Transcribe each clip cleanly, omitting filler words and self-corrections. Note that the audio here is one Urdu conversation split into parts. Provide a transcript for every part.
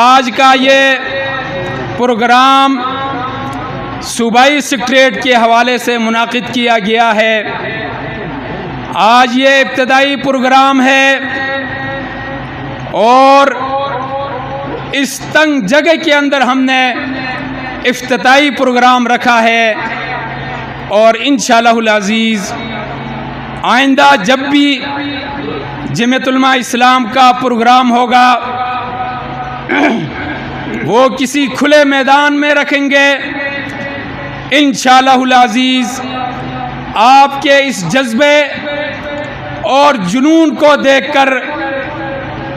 آج کا یہ پروگرام صوبائی سیکریٹریٹ کے حوالے سے منعقد کیا گیا ہے۔ آج یہ ابتدائی پروگرام ہے اور اس تنگ جگہ کے اندر ہم نے افتتاحی پروگرام رکھا ہے، اور انشاءاللہ العزیز آئندہ جب بھی جمعیت علماء اسلام کا پروگرام ہوگا وہ کسی کھلے میدان میں رکھیں گے انشاءاللہ العزیز۔ آپ کے اس جذبے اور جنون کو دیکھ کر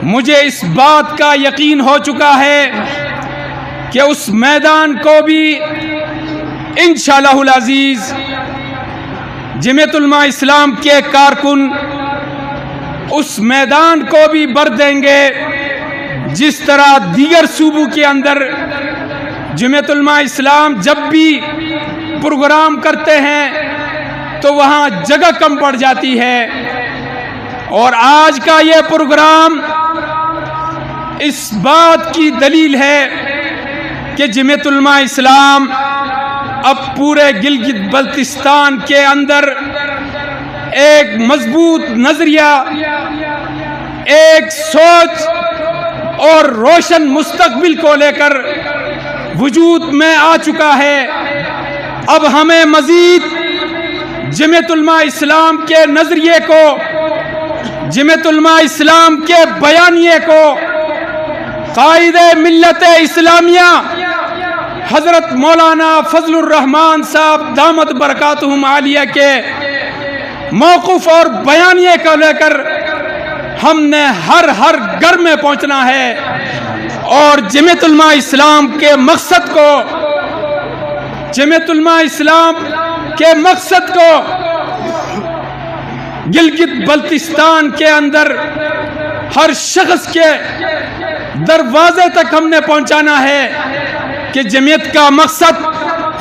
مجھے اس بات کا یقین ہو چکا ہے کہ اس میدان کو بھی انشاءاللہ العزیز جمعیت علماء اسلام کے کارکن اس میدان کو بھی بھر دیں گے، جس طرح دیگر صوبوں کے اندر جمعیت علماء اسلام جب بھی پروگرام کرتے ہیں تو وہاں جگہ کم پڑ جاتی ہے، اور آج کا یہ پروگرام اس بات کی دلیل ہے کہ جمعیت علماء اسلام اب پورے گلگت بلتستان کے اندر ایک مضبوط نظریہ، ایک سوچ اور روشن مستقبل کو لے کر وجود میں آ چکا ہے۔ اب ہمیں مزید جمعیت علماء اسلام کے نظریے کو، جمعیت علماء اسلام کے بیانیے کو قائد ملت اسلامیہ حضرت مولانا فضل الرحمان صاحب دامت برکاتہم عالیہ کے موقف اور بیانیے کو لے کر ہم نے ہر گھر میں پہنچنا ہے، اور جمعیت علماء اسلام کے مقصد کو، جمعیت علماء اسلام کے مقصد کو گلگت بلتستان کے اندر ہر شخص کے دروازے تک ہم نے پہنچانا ہے کہ جمعیت کا مقصد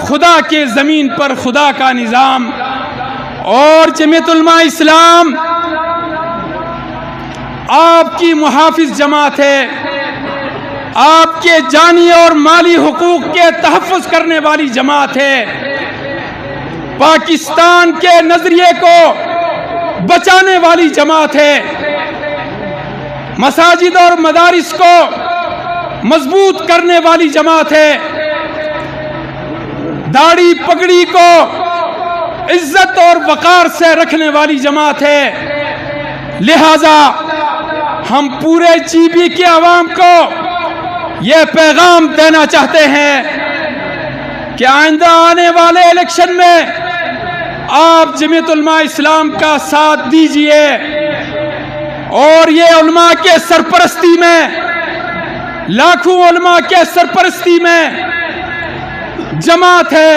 خدا کے زمین پر خدا کا نظام، اور جمعیت علماء اسلام آپ کی محافظ جماعت ہے، آپ کے جانی اور مالی حقوق کے تحفظ کرنے والی جماعت ہے، پاکستان کے نظریے کو بچانے والی جماعت ہے، مساجد اور مدارس کو مضبوط کرنے والی جماعت ہے، داڑھی پگڑی کو عزت اور وقار سے رکھنے والی جماعت ہے۔ لہذا ہم پورے جی بی کے عوام کو یہ پیغام دینا چاہتے ہیں کہ آئندہ آنے والے الیکشن میں آپ جمعیت علماء اسلام کا ساتھ دیجئے، اور یہ علماء کے سرپرستی میں، لاکھوں علماء کے سرپرستی میں جماعت ہے۔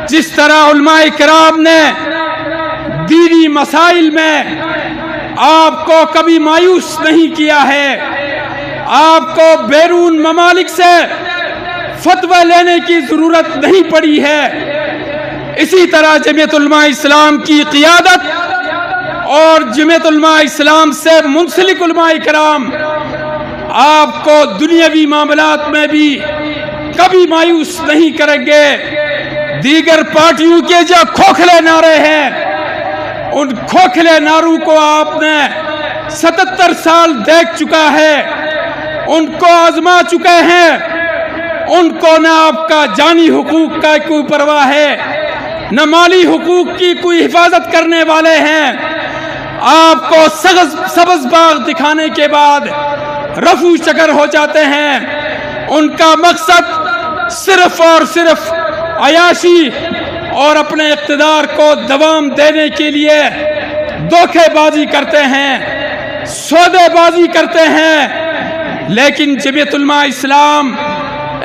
جس طرح علماء کرام نے دینی مسائل میں آپ کو کبھی مایوس نہیں کیا ہے، آپ کو بیرون ممالک سے فتوی لینے کی ضرورت نہیں پڑی ہے، اسی طرح جمعیت علماء اسلام کی قیادت اور جمعیت علماء اسلام سے منسلک علماء کرام آپ کو دنیاوی معاملات میں بھی کبھی مایوس نہیں کریں گے۔ دیگر پارٹیوں کے جو کھوکھلے نعرے ہیں، ان کھوکھلے نعروں کو آپ نے 77 سال دیکھ چکا ہے، ان کو آزما چکے ہیں، ان کو نہ آپ کا جانی حقوق کا کوئی پرواہ ہے، نہ مالی حقوق کی کوئی حفاظت کرنے والے ہیں۔ آپ کو سبز باغ دکھانے کے بعد رفو چکر ہو جاتے ہیں۔ ان کا مقصد صرف اور صرف عیاشی اور اپنے اقتدار کو دوام دینے کے لیے دھوکے بازی کرتے ہیں، سودے بازی کرتے ہیں۔ لیکن جمعیت علماء اسلام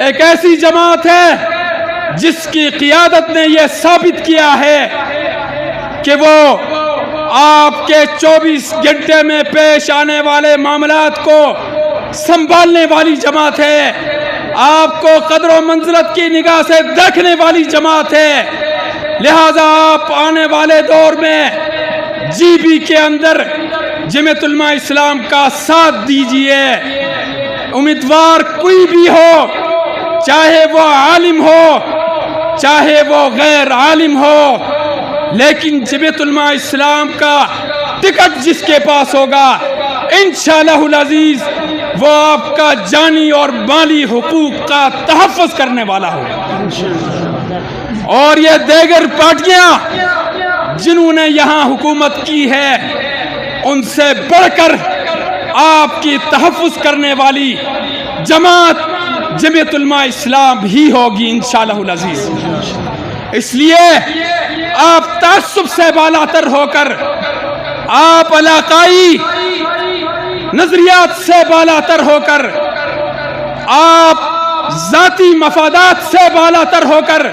ایک ایسی جماعت ہے جس کی قیادت نے یہ ثابت کیا ہے کہ وہ آپ کے 24 گھنٹے میں پیش آنے والے معاملات کو سنبھالنے والی جماعت ہے، آپ کو قدر و منزلت کی نگاہ سے دیکھنے والی جماعت ہے۔ لہذا آپ آنے والے دور میں جی بی کے اندر جمعیت علماء اسلام کا ساتھ دیجئے، امیدوار کوئی بھی ہو، چاہے وہ عالم ہو چاہے وہ غیر عالم ہو، لیکن جمعیت علماء اسلام کا ٹکٹ جس کے پاس ہوگا انشاءاللہ العزیز وہ آپ کا جانی اور مالی حقوق کا تحفظ کرنے والا ہوگا۔ اور یہ دیگر پارٹیاں جنہوں نے یہاں حکومت کی ہے ان سے بڑھ کر آپ کی تحفظ کرنے والی جماعت جمعیت علماء اسلام ہی ہوگی انشاءاللہ العزیز۔ اس لیے آپ تعصب سے بالاتر ہو کر، آپ علاقائی نظریات سے بالاتر ہو کر، آپ ذاتی مفادات سے بالاتر ہو کر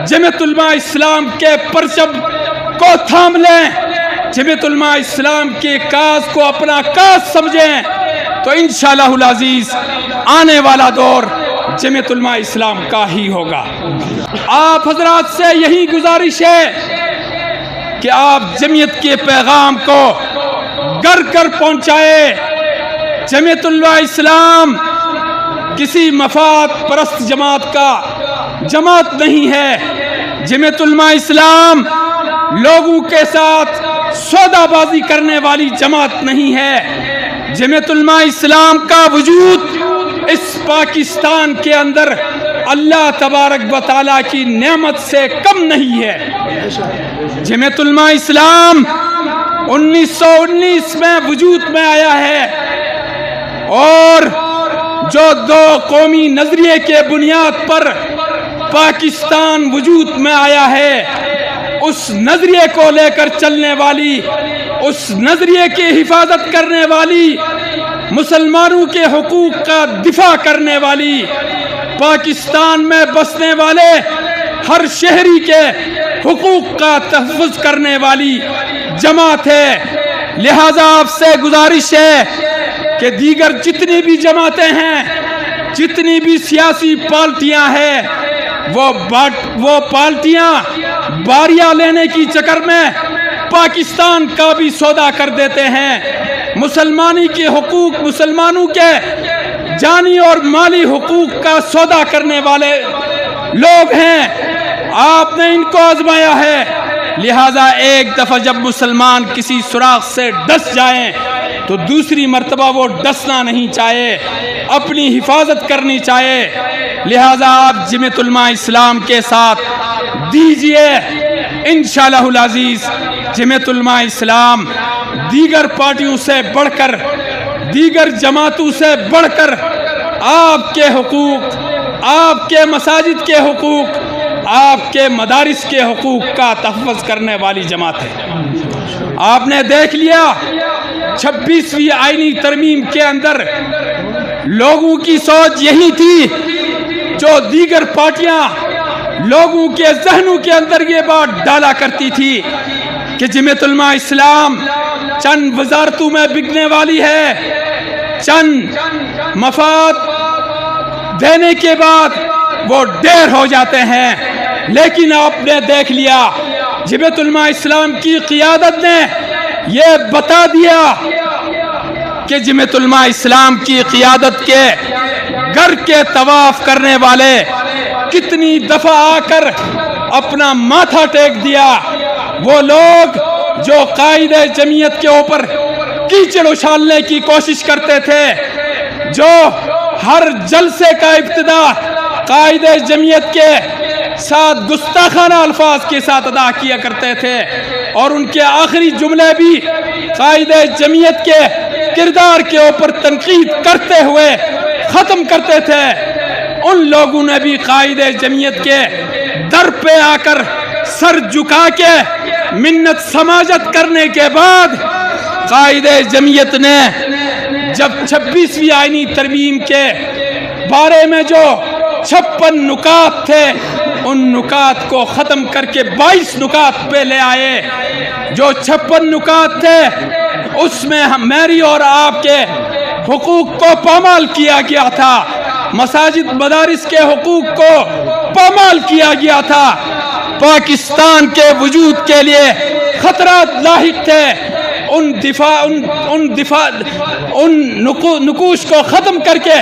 جمعیت علماء اسلام کے پرچم کو تھام لیں، جمعیت علماء اسلام کے کاز کو اپنا کاز سمجھیں، تو انشاءاللہ العزیز آنے والا دور جمعیت علماء اسلام کا ہی ہوگا۔ آپ حضرات سے یہی گزارش ہے کہ آپ جمعیت کے پیغام کو گھر گھر پہنچائے۔ جمعیت علماء اسلام کسی مفاد پرست جماعت نہیں ہے۔ جمعیت علماء اسلام لوگوں کے ساتھ سودا بازی کرنے والی جماعت نہیں ہے۔ جمعیت علماء اسلام کا وجود اس پاکستان کے اندر اللہ تبارک و تعالیٰ کی نعمت سے کم نہیں ہے۔ جمعیت علماء اسلام 1919 میں وجود میں آیا ہے، اور جو دو قومی نظریے کے بنیاد پر پاکستان وجود میں آیا ہے، اس نظریے کو لے کر چلنے والی، اس نظریے کی حفاظت کرنے والی، مسلمانوں کے حقوق کا دفاع کرنے والی، پاکستان میں بسنے والے ہر شہری کے حقوق کا تحفظ کرنے والی جماعت ہے۔ لہذا آپ سے گزارش ہے کہ دیگر جتنی بھی جماعتیں ہیں، جتنی بھی سیاسی پارٹیاں ہیں، وہ پارٹیاں باریاں لینے کی چکر میں پاکستان کا بھی سودا کر دیتے ہیں۔ مسلمانی کے حقوق، مسلمانوں کے جانی اور مالی حقوق کا سودا کرنے والے لوگ ہیں۔ آپ نے ان کو آزمایا ہے، لہذا ایک دفعہ جب مسلمان کسی سوراخ سے ڈس جائیں تو دوسری مرتبہ وہ ڈسنا نہیں چاہے، اپنی حفاظت کرنی چاہے۔ لہذا آپ جمعیت علماء اسلام کے ساتھ دیجئے، انشاءاللہ العزیز جمعیت علماء اسلام دیگر پارٹیوں سے بڑھ کر، دیگر جماعتوں سے بڑھ کر آپ کے حقوق، آپ کے مساجد کے حقوق، آپ کے مدارس کے حقوق کا تحفظ کرنے والی جماعت ہے۔ آپ نے دیکھ لیا 26ویں آئینی ترمیم کے اندر لوگوں کی سوچ یہی تھی، جو دیگر پارٹیاں لوگوں کے ذہنوں کے اندر یہ بات ڈالا کرتی تھی کہ جمعیت علماء اسلام چند وزارتوں میں بکنے والی ہے، چند مفاد دینے کے بعد وہ ڈیر ہو جاتے ہیں۔ لیکن آپ نے دیکھ لیا جمعیت علماء اسلام کی قیادت نے یہ بتا دیا کہ جمعیت علماء اسلام کی قیادت کے گھر کے طواف کرنے والے کتنی دفعہ آ کر اپنا ماتھا ٹیک دیا۔ وہ لوگ جو قائد جمعیت کے اوپر کیچڑ اچھالنے کی کوشش کرتے تھے، جو ہر جلسے کا ابتدا قائد جمعیت کے ساتھ گستاخانہ الفاظ کے ساتھ ادا کیا کرتے تھے، اور ان کے آخری جملے بھی قائد جمعیت کے کردار کے اوپر تنقید کرتے ہوئے ختم کرتے تھے، ان لوگوں نے بھی قائد جمعیت کے در پہ آ کر سر جھکا کے منت سماجت کرنے کے بعد قائد جمعیت نے جب 26ویں آئینی ترمیم کے بارے میں جو 56 نکات تھے، ان نکات کو ختم کر کے 22 نکات پہ لے آئے۔ جو 56 نکات تھے اس میں میری اور آپ کے حقوق کو پامال کیا گیا تھا، مساجد مدارس کے حقوق کو پامال کیا گیا تھا، پاکستان کے وجود کے لیے خطرات لاحق تھے، ان نقوش کو ختم کر کے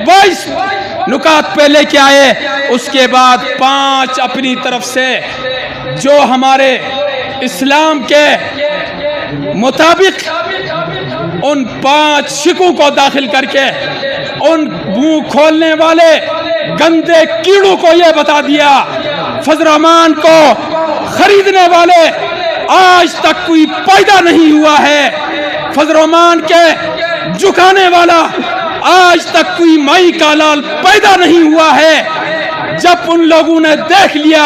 22 نکات پہ لے کے آئے. اس کے بعد 5 اپنی طرف سے جو ہمارے اسلام کے مطابق ان 5 شکوں کو داخل کر کے ان منہ کھولنے والے گندے کیڑوں کو یہ بتا دیا فضل الرحمان کو خریدنے والے آج تک کوئی پیدا نہیں ہوا ہے. فضل الرحمان کے جھکانے والا آج تک کوئی مائی کا لال پیدا نہیں ہوا ہے. جب ان لوگوں نے دیکھ لیا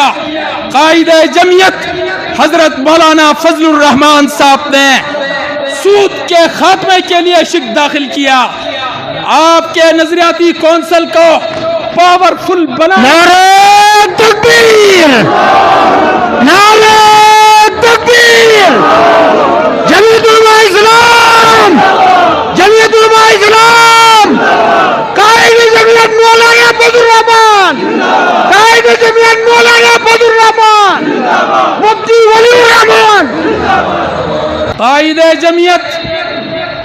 قائد جمعیت حضرت مولانا فضل الرحمان صاحب نے سود کے خاتمے کے لیے شک داخل کیا, آپ کے نظریاتی کونسل کو پاورفل بنا. نعرہ تکبیر, نعرہ تکبیر, جمعیت علماء اسلام, جمعیت علماء اسلام, قائد جمعیت مولانا فضل الرحمان, قائد جمعیت مولانا فضل الرحمان, مفتی ولی الرحمان. قائد جمعیت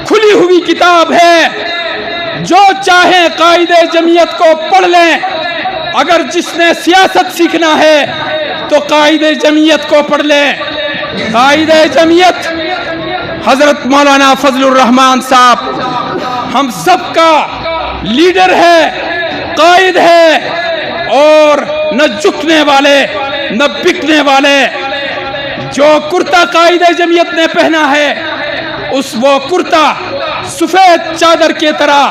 کھلی ہوئی کتاب ہے, جو چاہیں قائد جمعیت کو پڑھ لیں. اگر جس نے سیاست سیکھنا ہے تو قائد جمعیت کو پڑھ لیں. قائد جمعیت حضرت مولانا فضل الرحمان صاحب ہم سب کا لیڈر ہے, قائد ہے, اور نہ جھکنے والے نہ بکنے والے. جو کرتا قائد جمعیت نے پہنا ہے وہ کرتا سفید چادر کی طرح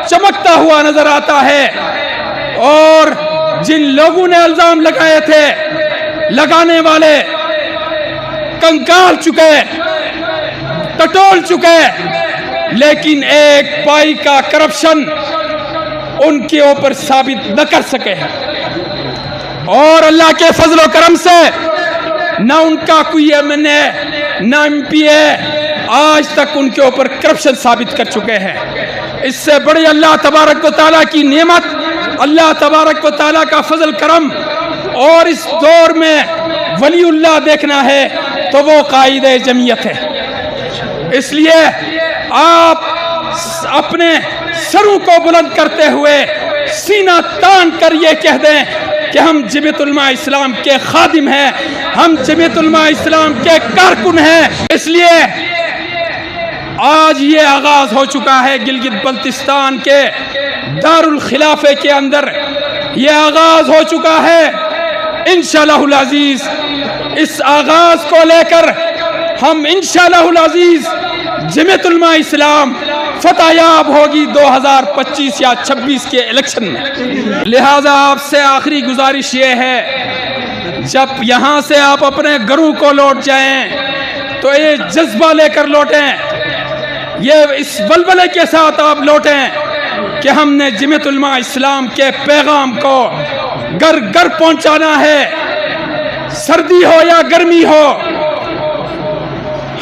چمکتا ہوا نظر آتا ہے, اور جن لوگوں نے الزام لگائے تھے لگانے والے کنکال چکے, ٹٹول چکے, لیکن ایک پائی کا کرپشن ان کے اوپر ثابت نہ کر سکے. اور اللہ کے فضل و کرم سے نہ ان کا کوئی MNA نہ MP آج تک ان کے اوپر کرپشن ثابت کر چکے ہیں. اس سے بڑی اللہ تبارک و تعالیٰ کی نعمت, اللہ تبارک و تعالیٰ کا فضل کرم, اور اس دور میں ولی اللہ دیکھنا ہے تو وہ قائد جمعیت ہے. اس لیے آپ اپنے سروں کو بلند کرتے ہوئے سینہ تان کر یہ کہہ دیں کہ ہم جمعیت علماء اسلام کے خادم ہیں, ہم جمعیت علماء اسلام کے کارکن ہیں. اس لیے آج یہ آغاز ہو چکا ہے گلگت بلتستان کے دارالخلافے کے اندر, یہ آغاز ہو چکا ہے. انشاءاللہ العزیز اس آغاز کو لے کر ہم انشاءاللہ العزیز جمعیت علماء اسلام فتح یاب ہوگی 2025 یا 26 کے الیکشن میں. لہذا آپ سے آخری گزارش یہ ہے, جب یہاں سے آپ اپنے گھروں کو لوٹ جائیں تو یہ جذبہ لے کر لوٹیں, یہ اس ولولے کے ساتھ آپ لوٹیں کہ ہم نے جمعیت علماء اسلام کے پیغام کو گھر گھر پہنچانا ہے. سردی ہو یا گرمی ہو,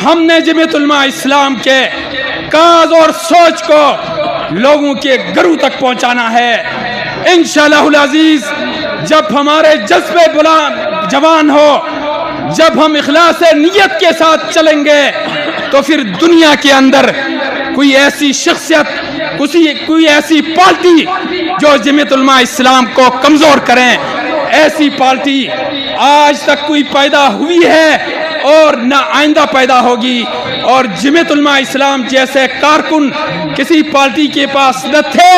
ہم نے جمعیت علماء اسلام کے کاز اور سوچ کو لوگوں کے گھروں تک پہنچانا ہے. انشاءاللہ العزیز جب ہمارے جذبے جوان ہو, جب ہم اخلاص نیت کے ساتھ چلیں گے تو پھر دنیا کے اندر کوئی ایسی شخصیت, کوئی ایسی پارٹی جو جمعیت علماء اسلام کو کمزور کریں, ایسی پارٹی آج تک کوئی پیدا ہوئی ہے اور نہ آئندہ پیدا ہوگی. اور جمعیت علماء اسلام جیسے کارکن کسی پارٹی کے پاس نہ تھے,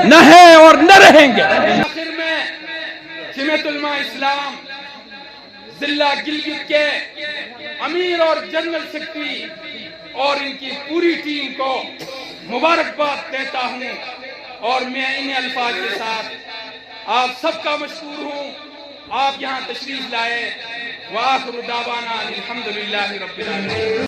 نہ ہے اور نہ رہیں گے. آخر میں جمعیت علماء اسلام ضلع گلگت کے امیر اور جنرل سیکرٹری اور ان کی پوری ٹیم کو مبارکباد دیتا ہوں, اور میں ان الفاظ کے ساتھ آپ سب کا مشکور ہوں. آپ یہاں تشریف لائے. وآخر دعوانا الحمدللہ رب العالمین.